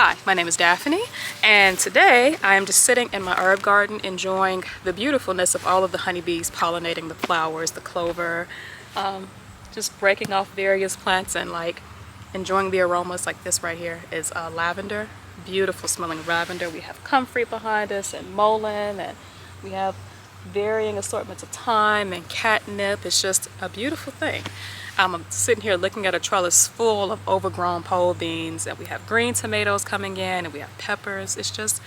Hi, my name is Daphne, and today I am just sitting in my herb garden enjoying the beautifulness of all of the honeybees pollinating the flowers, the clover, just breaking off various plants and like enjoying the aromas. Like this right here is lavender, beautiful smelling lavender. We have comfrey behind us and mullein, and we have varying assortments of thyme and catnip. It's just a beautiful thing. I'm sitting here looking at a trellis full of overgrown pole beans, and we have green tomatoes coming in, and we have peppers. It's just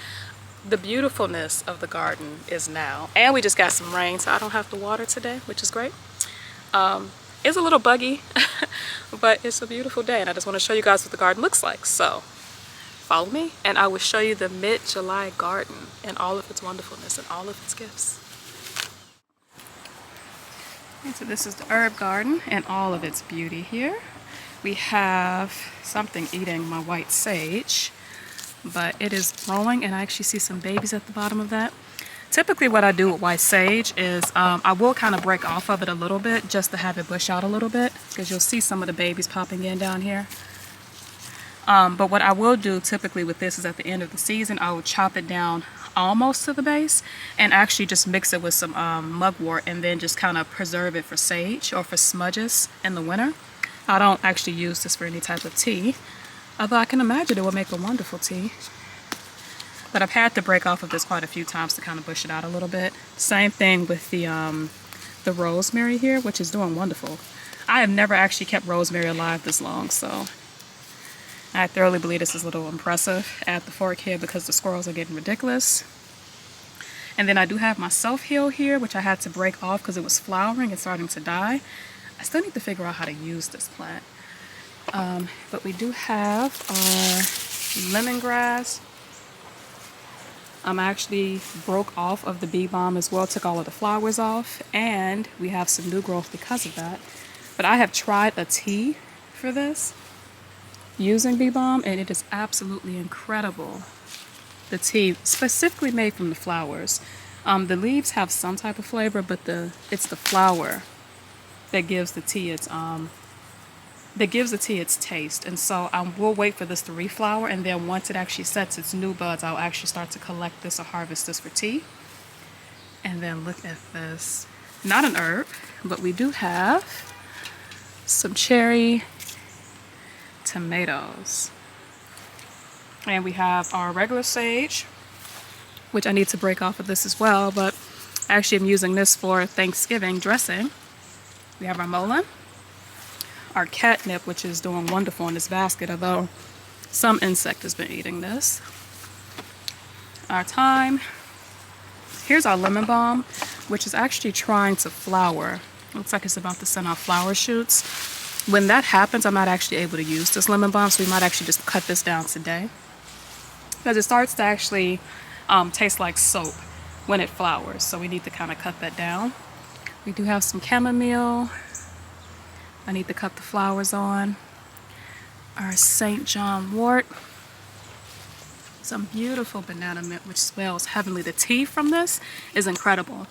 the beautifulness of the garden is now. And we just got some rain, so I don't have to water today, which is great. It's a little buggy, but it's a beautiful day, and I just want to show you guys what the garden looks like. So follow me, and I will show you the mid-July garden and all of its wonderfulness and all of its gifts. And so this is the herb garden and all of its beauty here. We have something eating my white sage, but it is growing, and I actually see some babies at the bottom of that. Typically what I do with white sage is I will kind of break off of it a little bit just to have it bush out a little bit, because you'll see some of the babies popping in down here. But what I will do typically with this is at the end of the season, I will chop it down almost to the base and actually just mix it with some mugwort and then just kind of preserve it for sage or for smudges in the winter. I don't actually use this for any type of tea, although I can imagine it would make a wonderful tea. But I've had to break off of this quite a few times to kind of bush it out a little bit. Same thing with the rosemary here, which is doing wonderful. I have never actually kept rosemary alive this long, so I thoroughly believe this is a little impressive at the fork here because the squirrels are getting ridiculous. And then I do have my self-heal here, which I had to break off because it was flowering and starting to die. I still need to figure out how to use this plant. But we do have our lemongrass. I actually broke off of the bee balm as well, took all of the flowers off, and we have some new growth because of that. But I have tried a tea for this using bee balm, and it is absolutely incredible. The tea specifically made from the flowers. The leaves have some type of flavor, but it's the flower that gives the tea its taste. And so I will wait for this to reflower, and then once it actually sets its new buds, I'll actually start to collect this or harvest this for tea. And then look at this. Not an herb, but we do have some cherry tomatoes. And we have our regular sage, which I need to break off of this as well, but actually I'm using this for Thanksgiving dressing. We have our mullein, our catnip, which is doing wonderful in this basket, although some insect has been eating this. Our thyme. Here's our lemon balm, which is actually trying to flower. Looks like it's about to send out flower shoots. When that happens, I'm not actually able to use this lemon balm, so we might actually just cut this down today, because it starts to actually taste like soap when it flowers, so we need to kind of cut that down. We do have some chamomile. I need to cut the flowers on. Our St. John wort. Some beautiful banana mint, which smells heavenly. The tea from this is incredible.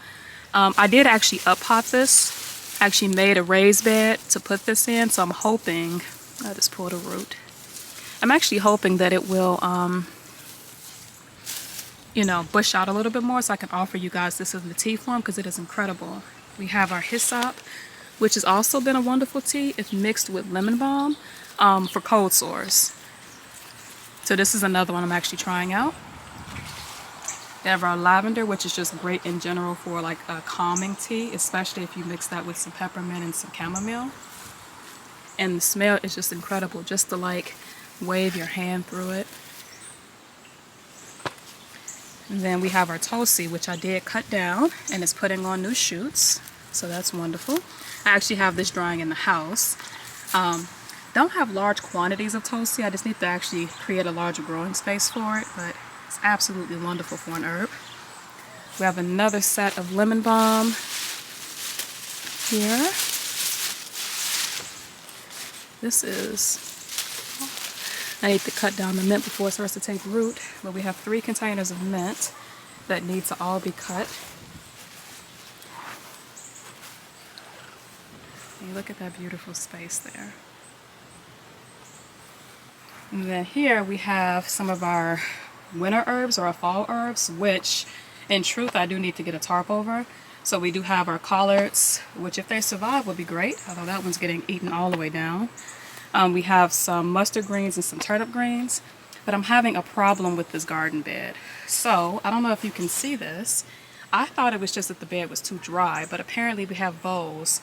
I did actually up-pot this. Actually made a raised bed to put this in, so I'm hoping, I just pulled a root. I'm actually hoping that it will, bush out a little bit more so I can offer you guys this in the tea form, because it is incredible. We have our hyssop, which has also been a wonderful tea. It's mixed with lemon balm for cold sores. So this is another one I'm actually trying out. We have our lavender, which is just great in general for like a calming tea, especially if you mix that with some peppermint and some chamomile. And the smell is just incredible, just to like wave your hand through it. And then we have our tulsi, which I did cut down and is putting on new shoots. So that's wonderful. I actually have this drying in the house. Don't have large quantities of tulsi. I just need to actually create a larger growing space for it, but it's absolutely wonderful for an herb. We have another set of lemon balm here. I need to cut down the mint before it starts to take root, but we have 3 containers of mint that need to all be cut. And look at that beautiful space there. And then here we have some of our winter herbs or our fall herbs, which in truth I do need to get a tarp over. So we do have our collards, which if they survive would be great, although that one's getting eaten all the way down. We have some mustard greens and some turnip greens, but I'm having a problem with this garden bed. So I don't know if you can see this. I thought it was just that the bed was too dry, but apparently we have voles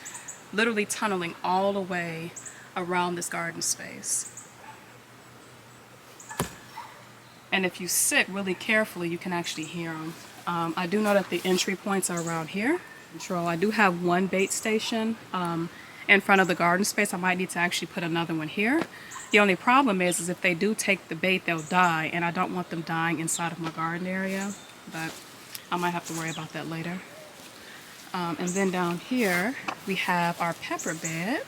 literally tunneling all the way around this garden space. And if you sit really carefully, you can actually hear them. I do know that the entry points are around here. I do have one bait station in front of the garden space. I might need to actually put another one here. The only problem is if they do take the bait, they'll die, and I don't want them dying inside of my garden area, but I might have to worry about that later. And then down here, we have our pepper bed.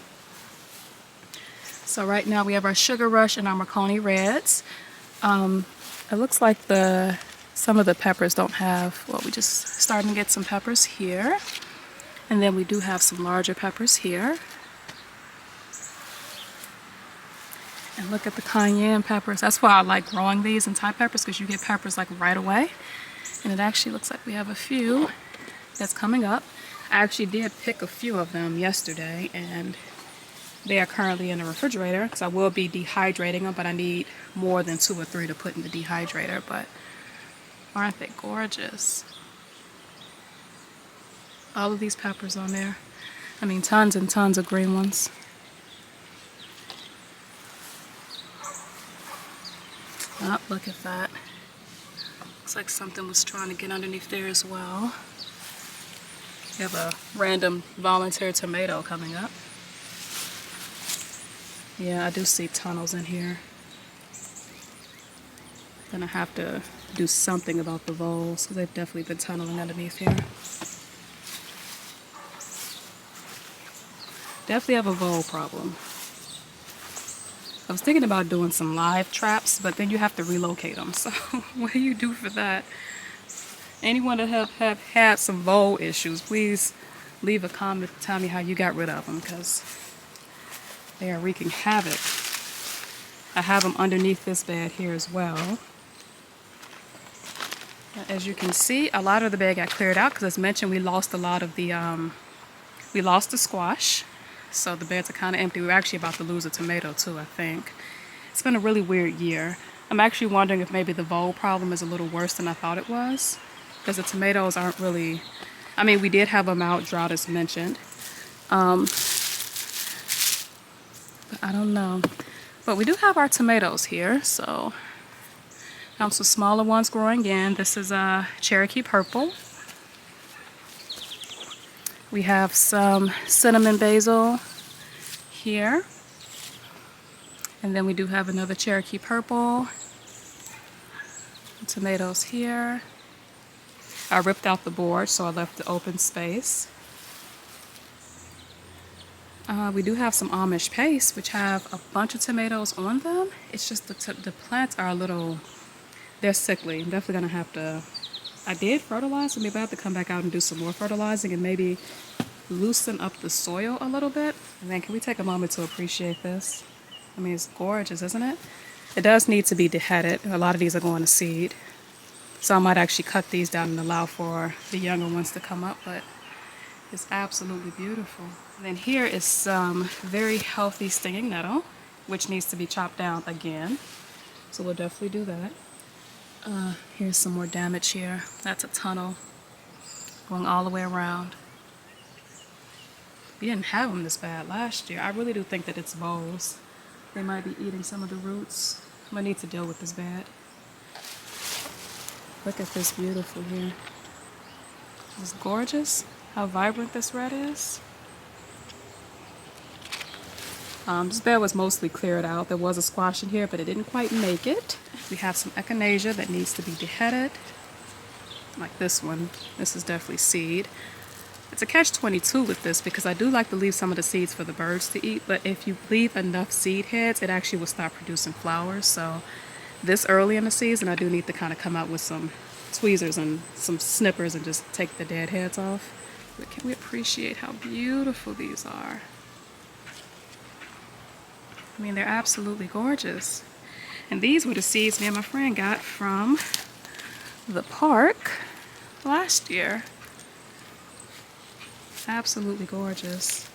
So right now we have our Sugar Rush and our Marconi Reds. It looks like some of the peppers don't have, well, we just starting to get some peppers here. And then we do have some larger peppers here. And look at the cayenne peppers. That's why I like growing these in Thai peppers, because you get peppers like right away. And it actually looks like we have a few that's coming up. I actually did pick a few of them yesterday, and they are currently in the refrigerator because I will be dehydrating them, but I need more than 2 or 3 to put in the dehydrator. But aren't they gorgeous? All of these peppers on there. I mean, tons and tons of green ones. Oh, look at that. Looks like something was trying to get underneath there as well. We have a random volunteer tomato coming up. Yeah, I do see tunnels in here. Gonna have to do something about the voles, because they've definitely been tunneling underneath here. Definitely have a vole problem. I was thinking about doing some live traps, but then you have to relocate them. So what do you do for that? Anyone that have had some vole issues, please leave a comment to tell me how you got rid of them, because they are wreaking havoc. I have them underneath this bed here as well. As you can see, a lot of the bed got cleared out because, as mentioned, we lost a lot of the we lost the squash. So the beds are kind of empty. We're actually about to lose a tomato too, I think. It's been a really weird year. I'm actually wondering if maybe the vole problem is a little worse than I thought it was, because the tomatoes aren't really, I mean, we did have a mild drought as mentioned. But I don't know. But we do have our tomatoes here, so some smaller ones growing in. This is a Cherokee Purple. We have some cinnamon basil here. And then we do have another Cherokee Purple. Tomatoes here. I ripped out the board, so I left the open space. We do have some Amish paste, which have a bunch of tomatoes on them. It's just the plants are a little, they're sickly. I'm definitely gonna have to, I did fertilize, so maybe I have to come back out and do some more fertilizing and maybe loosen up the soil a little bit. And then can we take a moment to appreciate this? I mean, it's gorgeous, isn't it? It does need to be deheaded. A lot of these are going to seed. So I might actually cut these down and allow for the younger ones to come up, but it's absolutely beautiful. And then here is some very healthy stinging nettle, which needs to be chopped down again. So we'll definitely do that. Here's some more damage here. That's a tunnel going all the way around. We didn't have them this bad last year. I really do think that it's voles. They might be eating some of the roots. I'm gonna need to deal with this bad. Look at this beautiful here. It's gorgeous how vibrant this red is. This bed was mostly cleared out. There was a squash in here, but it didn't quite make it. We have some echinacea that needs to be deheaded. Like this one. This is definitely seed. It's a catch-22 with this, because I do like to leave some of the seeds for the birds to eat, but if you leave enough seed heads, it actually will stop producing flowers. So this early in the season, I do need to kind of come out with some tweezers and some snippers and just take the dead heads off. But can we appreciate how beautiful these are? I mean, they're absolutely gorgeous. And these were the seeds me and my friend got from the park last year. Absolutely gorgeous.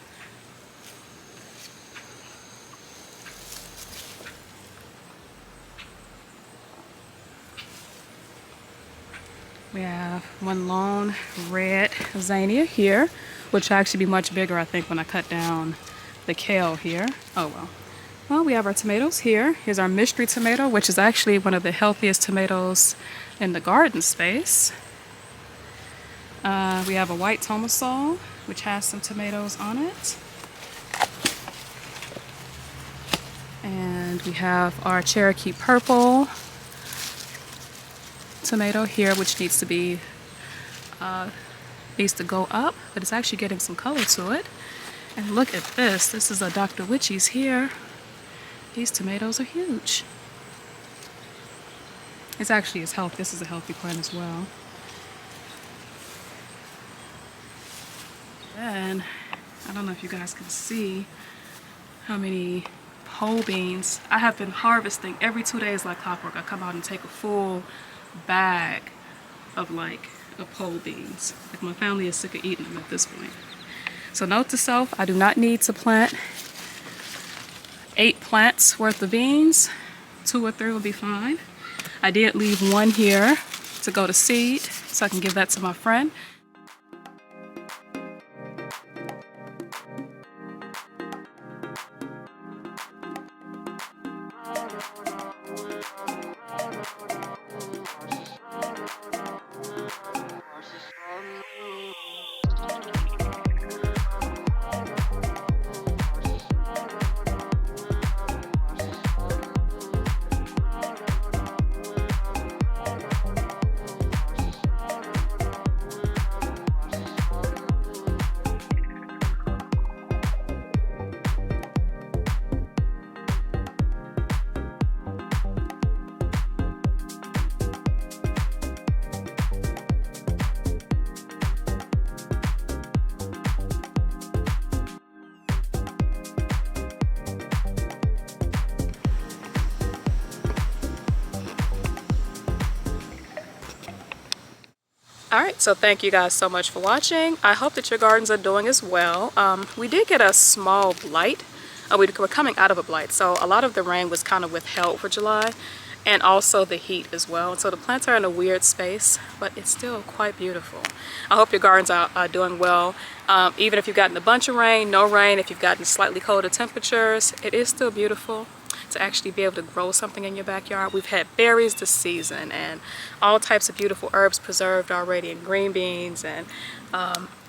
We have one lone red zinnia here, which will actually be much bigger, I think, when I cut down the kale here. Oh well. Well, we have our tomatoes here. Here's our mystery tomato, which is actually one of the healthiest tomatoes in the garden space. We have a white tomaso, which has some tomatoes on it. And we have our Cherokee purple tomato here, which needs to be needs to go up, but it's actually getting some color to it. And look at this. This is a Dr. Witchy's here. These tomatoes are huge. It's actually healthy. This is a healthy plant as well. Then I don't know if you guys can see how many pole beans. I have been harvesting every 2 days like clockwork. I come out and take a full bag of pole beans. Like, my family is sick of eating them at this point. So note to self, I do not need to plant 8 plants worth of beans. 2 or 3 will be fine. I did leave one here to go to seed, so I can give that to my friend. Alright, so thank you guys so much for watching. I hope that your gardens are doing as well. We did get a small blight. We were coming out of a blight, so a lot of the rain was kind of withheld for July, and also the heat as well. And so the plants are in a weird space, but it's still quite beautiful. I hope your gardens are doing well. Even if you've gotten a bunch of rain, no rain, if you've gotten slightly colder temperatures, it is still beautiful to actually be able to grow something in your backyard. We've had berries this season and all types of beautiful herbs preserved already, and green beans, and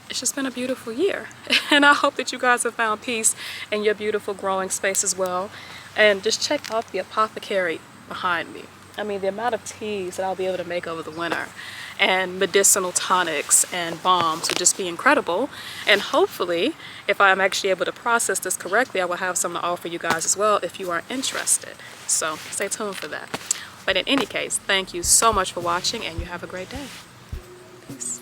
it's just been a beautiful year. And I hope that you guys have found peace in your beautiful growing space as well. And just check out the apothecary behind me. I mean, the amount of teas that I'll be able to make over the winter, and medicinal tonics and balms would just be incredible. And hopefully, if I'm actually able to process this correctly, I will have some to offer you guys as well if you are interested. So stay tuned for that. But in any case, thank you so much for watching, and you have a great day. Peace.